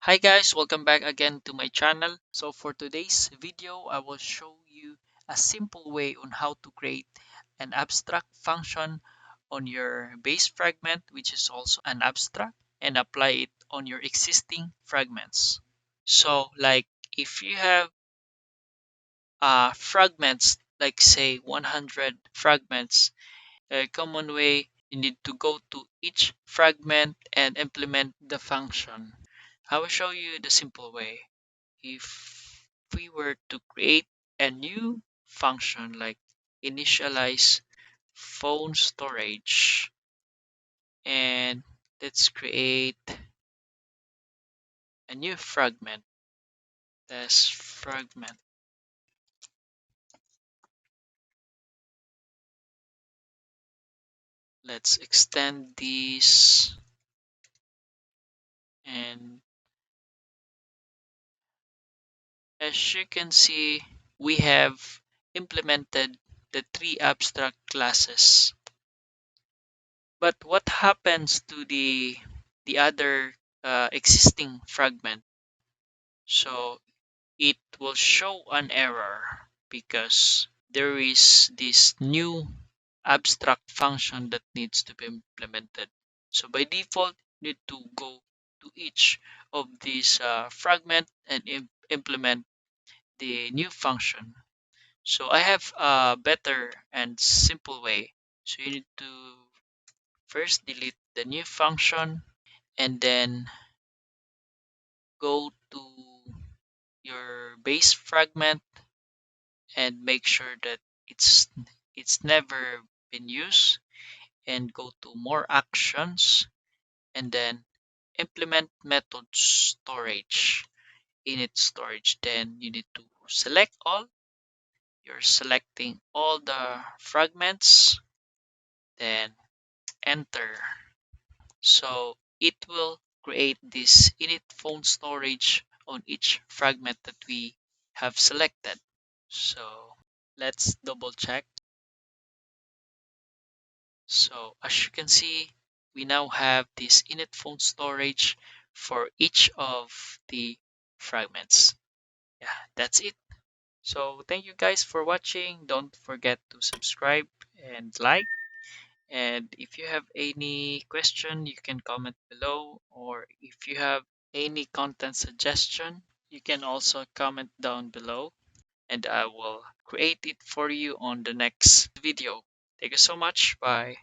Hi guys, welcome back again to my channel. So for today's video, I will show you a simple way on how to create an abstract function on your base fragment, which is also an abstract, and apply it on your existing fragments. So like if you have fragments, like say 100 fragments, a common way you need to go to each fragment and implement the function. I will show you the simple way. If we were to create a new function like initialize phone storage, and let's create a new fragment, that's fragment. Let's extend this, and as you can see, we have implemented the three abstract classes. But what happens to the other existing fragment? So it will show an error because there is this new abstract function that needs to be implemented. So by default, you need to go to each of these fragment and implement the new function. So I have a better and simple way. So you need to first delete the new function and then go to your base fragment and make sure that it's never been used, and go to more actions and then implement method storage. Init storage, then you need to select all. You're selecting all the fragments, then enter. So it will create this init phone storage on each fragment that we have selected. So let's double check. So as you can see, we now have this init phone storage for each of the fragments. Yeah, that's it. So thank you guys for watching. Don't forget to subscribe and like. And if you have any question, you can comment below. Or if you have any content suggestion, you can also comment down below, and I will create it for you on the next video. Thank you so much. Bye.